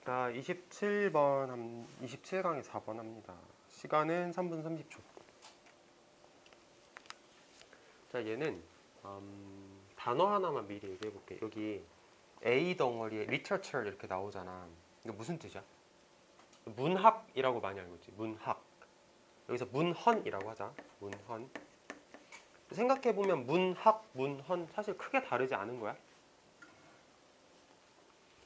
자, 27강에 4번 합니다. 시간은 3분 30초. 자, 얘는 단어 하나만 미리 얘기해 볼게. 여기 A 덩어리에 literature 이렇게 나오잖아. 이거 무슨 뜻이야? 문학이라고 많이 알고 있지. 문학. 여기서 문헌이라고 하자. 문헌. 생각해 보면 문학, 문헌 사실 크게 다르지 않은 거야.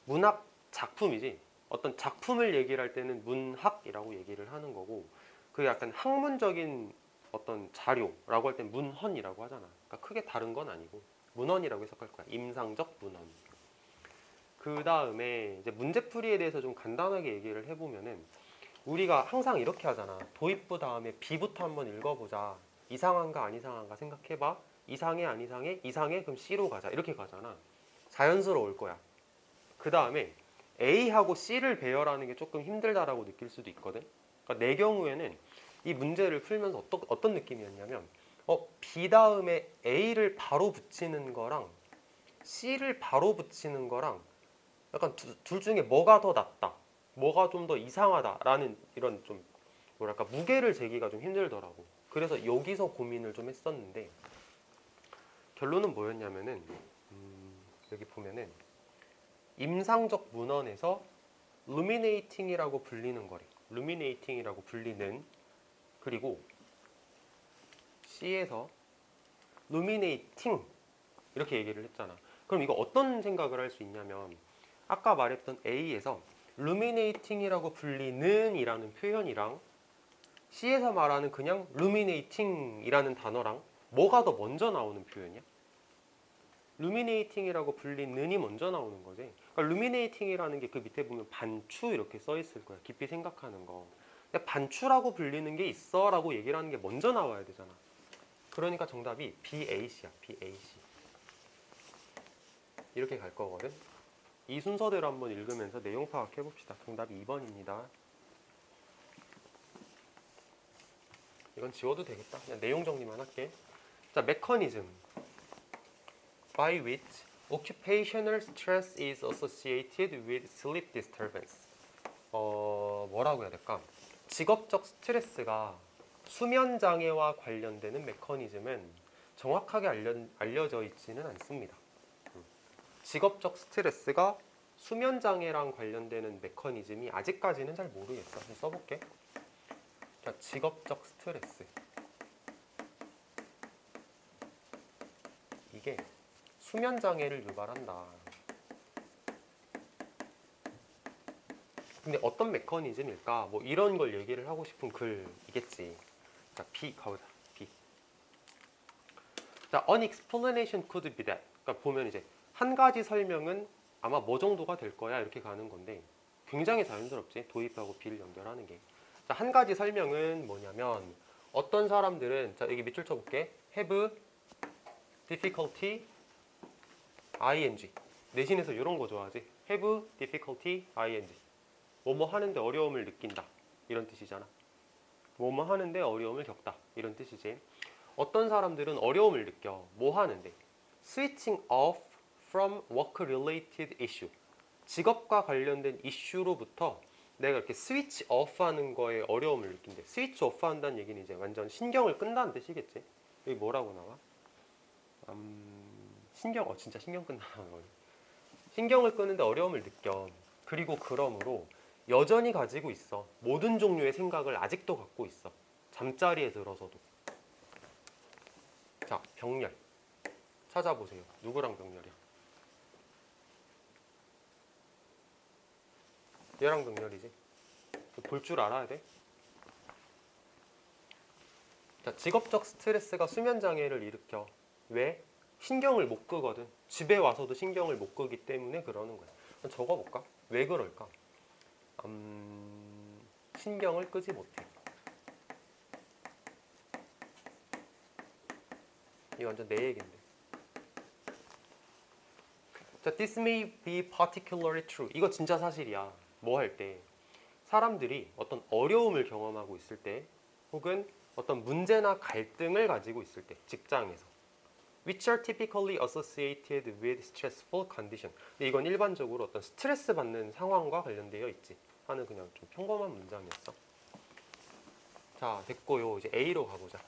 문학 작품이지. 어떤 작품을 얘기를 할 때는 문학이라고 얘기를 하는 거고, 그게 약간 학문적인 어떤 자료라고 할 땐 문헌이라고 하잖아. 그러니까 크게 다른 건 아니고 문헌이라고 해석할 거야. 임상적 문헌. 그 다음에 이제 문제풀이에 대해서 좀 간단하게 얘기를 해보면은, 우리가 항상 이렇게 하잖아. 도입부 다음에 B부터 한번 읽어보자. 이상한가 안 이상한가 생각해봐. 이상해 안 이상해? 이상해? 그럼 C로 가자. 이렇게 가잖아. 자연스러울 거야. 그 다음에 A하고 C를 배열하는 게 조금 힘들다라고 느낄 수도 있거든. 그러니까 내 경우에는 이 문제를 풀면서 어떤 느낌이었냐면, B 다음에 A를 바로 붙이는 거랑 C를 바로 붙이는 거랑 약간 둘 중에 뭐가 더 낫다, 뭐가 좀 더 이상하다라는 이런 좀 뭐랄까 무게를 재기가 좀 힘들더라고. 그래서 여기서 고민을 좀 했었는데, 결론은 뭐였냐면은 여기 보면은 임상적 문헌에서 루미네이팅이라고 불리는 거래. 루미네이팅이라고 불리는, 그리고 C에서 루미네이팅 이렇게 얘기를 했잖아. 그럼 이거 어떤 생각을 할 수 있냐면, 아까 말했던 A에서 루미네이팅이라고 불리는 이라는 표현이랑 C에서 말하는 그냥 루미네이팅이라는 단어랑 뭐가 더 먼저 나오는 표현이야? 루미네이팅이라고 불리는이 먼저 나오는 거지. 그러니까 루미네이팅이라는 게 그 밑에 보면 반추 이렇게 써 있을 거야. 깊이 생각하는 거. 근데 반추라고 불리는 게 있어 라고 얘기를 하는 게 먼저 나와야 되잖아. 그러니까 정답이 BAC야. BAC. 이렇게 갈 거거든. 이 순서대로 한번 읽으면서 내용 파악해 봅시다. 정답이 2번입니다. 이건 지워도 되겠다. 그냥 내용 정리만 할게. 자, 메커니즘. By which occupational stress is associated with sleep disturbance. 뭐라고 해야 될까? 직업적 스트레스가 수면 장애와 관련되는 메커니즘은 정확하게 알려져 있지는 않습니다. 직업적 스트레스가 수면 장애랑 관련되는 메커니즘이 아직까지는 잘 모르겠어. 한번 써볼게. 자, 직업적 스트레스. 이게 수면 장애를 유발한다. 근데 어떤 메커니즘일까? 뭐 이런 걸 얘기를 하고 싶은 글이겠지. 자, B 가보자. B. 자, an explanation could be that. 그러니까 보면 이제 한 가지 설명은 아마 뭐 정도가 될 거야 이렇게 가는 건데, 굉장히 자연스럽지. 도입하고 B를 연결하는 게. 자, 한 가지 설명은 뭐냐면, 어떤 사람들은, 자 여기 밑줄 쳐볼게. have difficulty ing. 내신에서 이런 거 좋아하지. have difficulty ing. 뭐뭐 하는데 어려움을 느낀다 이런 뜻이잖아. 뭐뭐 하는데 어려움을 겪다 이런 뜻이지. 어떤 사람들은 어려움을 느껴. 뭐 하는데? switching off from work related issue. 직업과 관련된 이슈로부터 내가 이렇게 스위치 오프 하는 거에 어려움을 느낀대. 스위치 오프 한다는 얘기는 이제 완전 신경을 끈다는 뜻이겠지. 여기 뭐라고 나와? 진짜 신경 끈다는 거네. 신경을 끄는데 어려움을 느껴. 그리고 그러므로 여전히 가지고 있어. 모든 종류의 생각을 아직도 갖고 있어. 잠자리에 들어서도. 자, 병렬. 찾아보세요. 누구랑 병렬이야? 얘랑 병렬이지. 볼 줄 알아야 돼. 자, 직업적 스트레스가 수면 장애를 일으켜. 왜? 신경을 못 끄거든. 집에 와서도 신경을 못 끄기 때문에 그러는 거야. 적어볼까? 왜 그럴까? 신경을 끄지 못해. 이거 완전 내 얘기인데. 자, this may be particularly true. 이거 진짜 사실이야. 뭐 할 때? 사람들이 어떤 어려움을 경험하고 있을 때, 혹은 어떤 문제나 갈등을 가지고 있을 때, 직장에서. which are typically associated with stressful condition. 근데 이건 일반적으로 어떤 스트레스 받는 상황과 관련되어 있지 하는 그냥 좀 평범한 문장이었어. 자, 됐고요. 이제 A로 가보자.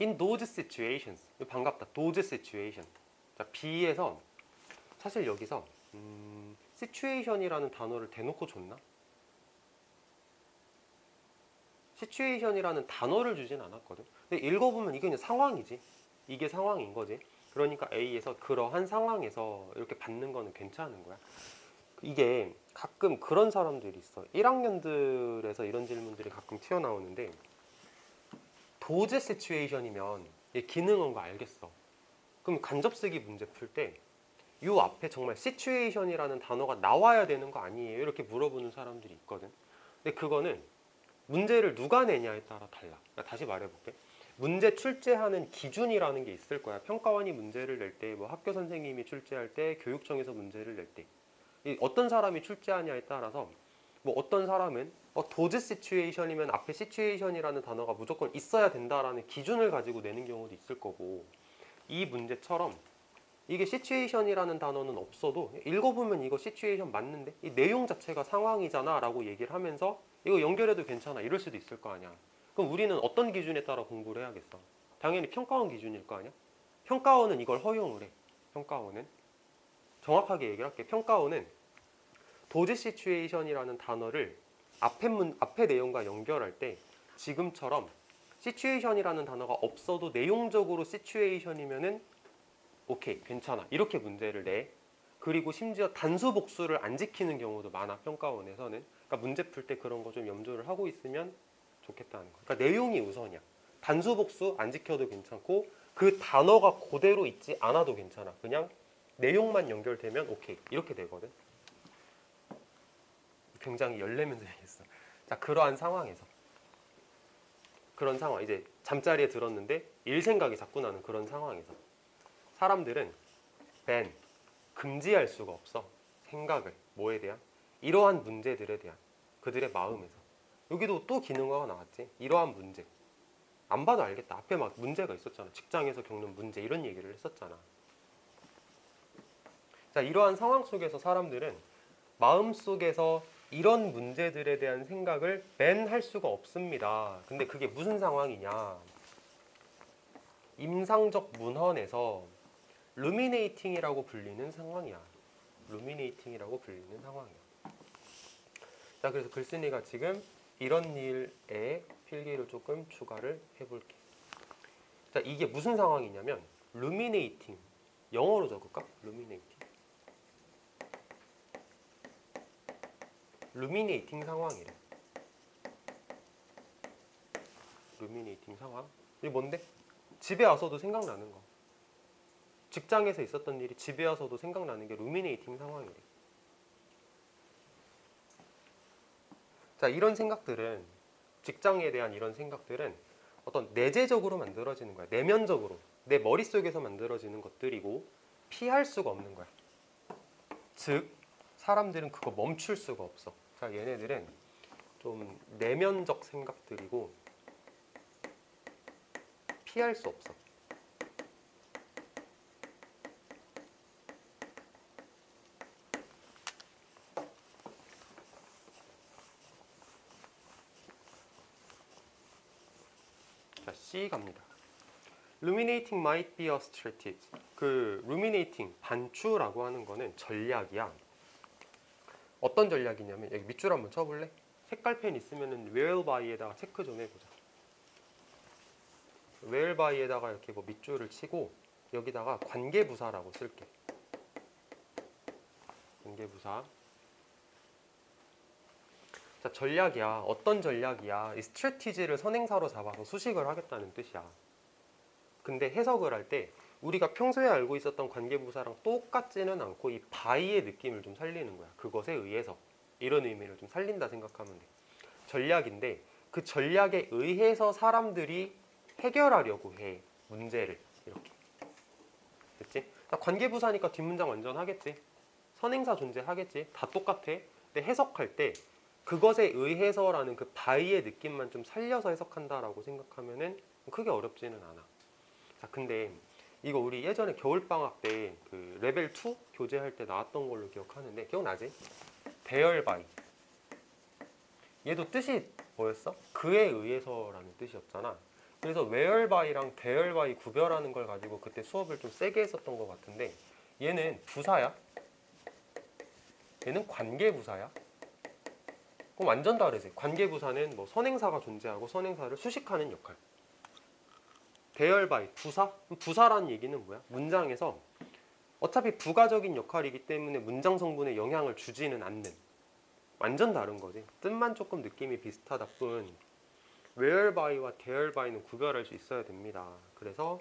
In those situations. 반갑다. those situation. 자, B에서 사실 여기서 situation이라는 단어를 대놓고 줬나? situation이라는 단어를 주진 않았거든. 근데 읽어보면 이게 그냥 상황이지. 이게 상황인 거지. 그러니까 A에서 그러한 상황에서 이렇게 받는 거는 괜찮은 거야. 이게 가끔 그런 사람들이 있어. 1학년들에서 이런 질문들이 가끔 튀어나오는데 도제 시츄에이션이면 얘 기능한 거 알겠어. 그럼 간접쓰기 문제 풀 때 이 앞에 정말 시츄에이션이라는 단어가 나와야 되는 거 아니에요? 이렇게 물어보는 사람들이 있거든. 근데 그거는 문제를 누가 내냐에 따라 달라. 그러니까 다시 말해볼게. 문제 출제하는 기준이라는 게 있을 거야. 평가원이 문제를 낼 때, 뭐 학교 선생님이 출제할 때, 교육청에서 문제를 낼 때. 어떤 사람이 출제하냐에 따라서 뭐 어떤 사람은 도즈 시츄에이션이면 앞에 시츄에이션이라는 단어가 무조건 있어야 된다라는 기준을 가지고 내는 경우도 있을 거고, 이 문제처럼 이게 시츄에이션이라는 단어는 없어도 읽어보면 이거 시츄에이션 맞는데 이 내용 자체가 상황이잖아 라고 얘기를 하면서 이거 연결해도 괜찮아 이럴 수도 있을 거 아니야. 그럼 우리는 어떤 기준에 따라 공부를 해야겠어? 당연히 평가원 기준일 거 아니야? 평가원은 이걸 허용을 해. 평가원은 정확하게 얘기를 할게. 평가원은 도즈 시츄에이션이라는 단어를 앞에 내용과 연결할 때 지금처럼 시츄에이션이라는 단어가 없어도 내용적으로 시츄에이션이면은 오케이 괜찮아 이렇게 문제를 내. 그리고 심지어 단수 복수를 안 지키는 경우도 많아. 평가원에서는. 그러니까 문제 풀 때 그런 거 좀 염두를 하고 있으면 좋겠다는 거야. 그러니까 내용이 우선이야. 단수 복수 안 지켜도 괜찮고 그 단어가 그대로 있지 않아도 괜찮아. 그냥 내용만 연결되면 오케이 이렇게 되거든. 굉장히 열내면서 얘기했어. 자, 그러한 상황에서 그런 상황 이제 잠자리에 들었는데 일 생각이 자꾸 나는 그런 상황에서 사람들은 ban 금지할 수가 없어. 생각을 뭐에 대한? 이러한 문제들에 대한 그들의 마음에서. 여기도 또 기능어가 나왔지. 이러한 문제. 안 봐도 알겠다. 앞에 막 문제가 있었잖아. 직장에서 겪는 문제 이런 얘기를 했었잖아. 자, 이러한 상황 속에서 사람들은 마음속에서 이런 문제들에 대한 생각을 밴할 수가 없습니다. 근데 그게 무슨 상황이냐? 임상적 문헌에서 루미네이팅이라고 불리는 상황이야. 루미네이팅이라고 불리는 상황이야. 자, 그래서 글쓴이가 지금 이런 일에 필기를 조금 추가를 해볼게. 자, 이게 무슨 상황이냐면 루미네이팅. 영어로 적을까? 루미네이팅. 루미네이팅 상황이래. 루미네이팅 상황. 이게 뭔데? 집에 와서도 생각나는 거. 직장에서 있었던 일이 집에 와서도 생각나는 게 루미네이팅 상황이래. 자, 이런 생각들은 직장에 대한 이런 생각들은 어떤 내재적으로 만들어지는 거야. 내면적으로 내 머릿속에서 만들어지는 것들이고 피할 수가 없는 거야. 즉 사람들은 그거 멈출 수가 없어. 자, 얘네들은 좀 내면적 생각들이고 피할 수 없어. 자, C 갑니다. Ruminating might be a strategy. 그 ruminating, 반추라고 하는 거는 전략이야. 어떤 전략이냐면 여기 밑줄 한번 쳐볼래? 색깔펜 있으면은 where by에다가 체크 좀 해보자. where by에다가 이렇게 뭐 밑줄을 치고 여기다가 관계부사라고 쓸게. 관계부사. 자, 전략이야. 어떤 전략이야? 이 스트래티지를 선행사로 잡아서 수식을 하겠다는 뜻이야. 근데 해석을 할 때 우리가 평소에 알고 있었던 관계부사랑 똑같지는 않고 이 by의 느낌을 좀 살리는 거야. 그것에 의해서 이런 의미를 좀 살린다 생각하면 돼. 전략인데 그 전략에 의해서 사람들이 해결하려고 해. 문제를 이렇게. 됐지? 관계부사니까 뒷문장 완전 하겠지. 선행사 존재하겠지. 다 똑같아. 근데 해석할 때 그것에 의해서라는 그 바이의 느낌만 좀 살려서 해석한다라고 생각하면은 크게 어렵지는 않아. 자, 근데 이거 우리 예전에 겨울방학 때 그 레벨 2 교재할 때 나왔던 걸로 기억하는데 기억나지? 대열바이. 얘도 뜻이 뭐였어? 그에 의해서라는 뜻이었잖아. 그래서 웨얼바이랑 대열바이 구별하는 걸 가지고 그때 수업을 좀 세게 했었던 것 같은데 얘는 부사야? 얘는 관계부사야? 그럼 완전 다르지. 관계부사는 뭐 선행사가 존재하고 선행사를 수식하는 역할. 대열바이, 부사? 부사라는 얘기는 뭐야? 문장에서 어차피 부가적인 역할이기 때문에 문장 성분에 영향을 주지는 않는 완전 다른 거지. 뜻만 조금 느낌이 비슷하다 뿐 whereby와 thereby는 구별할 수 있어야 됩니다. 그래서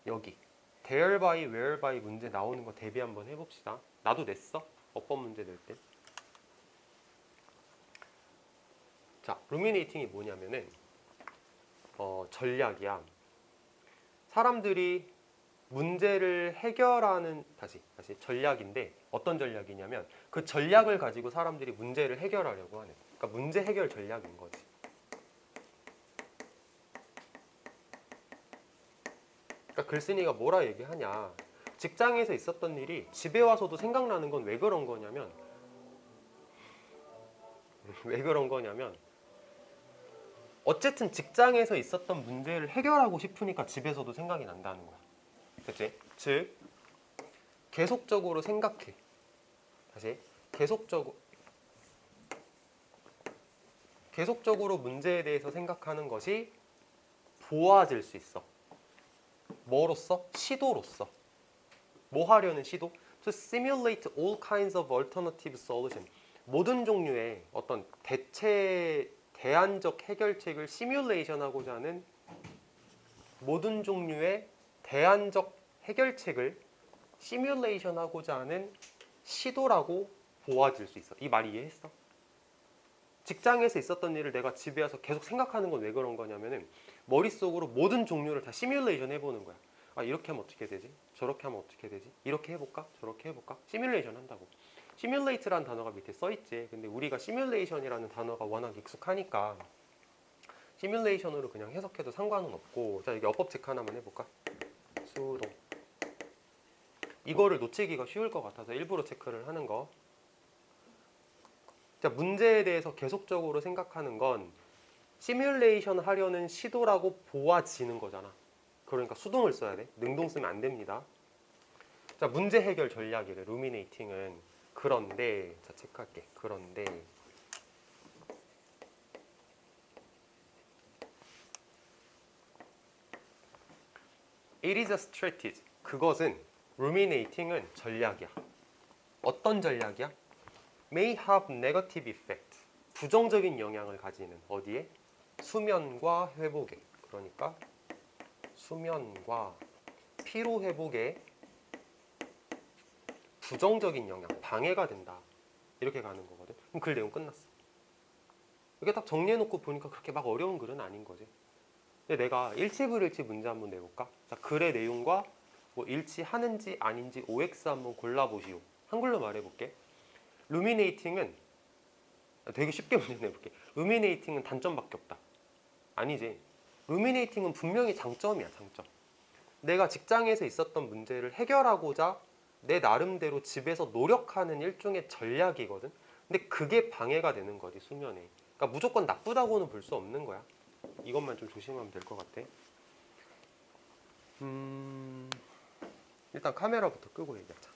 여기 thereby, whereby 문제 나오는 거 대비 한번 해봅시다. 나도 냈어. 어법 문제 낼 때. 자, ruminating이 뭐냐면은 전략이야. 사람들이 문제를 해결하는 다시 전략인데 어떤 전략이냐면 그 전략을 가지고 사람들이 문제를 해결하려고 하는 그러니까 문제 해결 전략인 거지. 그러니까 글쓴이가 뭐라 얘기하냐, 직장에서 있었던 일이 집에 와서도 생각나는 건 왜 그런 거냐면 어쨌든 직장에서 있었던 문제를 해결하고 싶으니까 집에서도 생각이 난다는 거야. 그치? 즉 계속적으로 생각해. 다시 계속적으로 문제에 대해서 생각하는 것이 보아질 수 있어. 뭐로써? 시도로써. 뭐 하려는 시도? To simulate all kinds of alternative solution. 모든 종류의 어떤 대안적 해결책을 시뮬레이션하고자 하는 모든 종류의 대안적 해결책을 시뮬레이션하고자 하는 시도라고 보아질 수 있어. 이 말 이해했어? 직장에서 있었던 일을 내가 집에 와서 계속 생각하는 건 왜 그런 거냐면은 머릿속으로 모든 종류를 다 시뮬레이션 해보는 거야. 아, 이렇게 하면 어떻게 되지? 저렇게 하면 어떻게 되지? 이렇게 해볼까? 저렇게 해볼까? 시뮬레이션 한다고. 시뮬레이트라는 단어가 밑에 써있지. 근데 우리가 시뮬레이션이라는 단어가 워낙 익숙하니까 시뮬레이션으로 그냥 해석해도 상관은 없고. 자, 여기 어법 체크 하나만 해볼까? 수동. 이거를 놓치기가 쉬울 것 같아서 일부러 체크를 하는 거. 자, 문제에 대해서 계속적으로 생각하는 건 시뮬레이션 하려는 시도라고 보아지는 거잖아. 그러니까 수동을 써야 돼. 능동 쓰면 안 됩니다. 자, 문제 해결 전략이래. 루미네이팅은. 그런데 자, 체크할게. 그런데 it is a strategy. 그것은 ruminating은 전략이야. 어떤 전략이야? may have negative effect. 부정적인 영향을 가지는 어디에? 수면과 회복에. 그러니까 수면과 피로 회복에 부정적인 영향, 방해가 된다. 이렇게 가는 거거든. 그럼 글 내용 끝났어. 이게 딱 정리해놓고 보니까 그렇게 막 어려운 글은 아닌 거지. 근데 내가 일치불일치 문제 한번 내볼까? 자, 글의 내용과 뭐 일치하는지 아닌지 OX 한번 골라보시오. 한글로 말해볼게. 루미네이팅은 되게 쉽게 문제 내볼게. 루미네이팅은 단점밖에 없다. 아니지. 루미네이팅은 분명히 장점이야, 장점. 내가 직장에서 있었던 문제를 해결하고자 내 나름대로 집에서 노력하는 일종의 전략이거든. 근데 그게 방해가 되는 거지, 수면에. 그러니까 무조건 나쁘다고는 볼 수 없는 거야. 이것만 좀 조심하면 될 것 같아. 일단 카메라부터 끄고 얘기하자.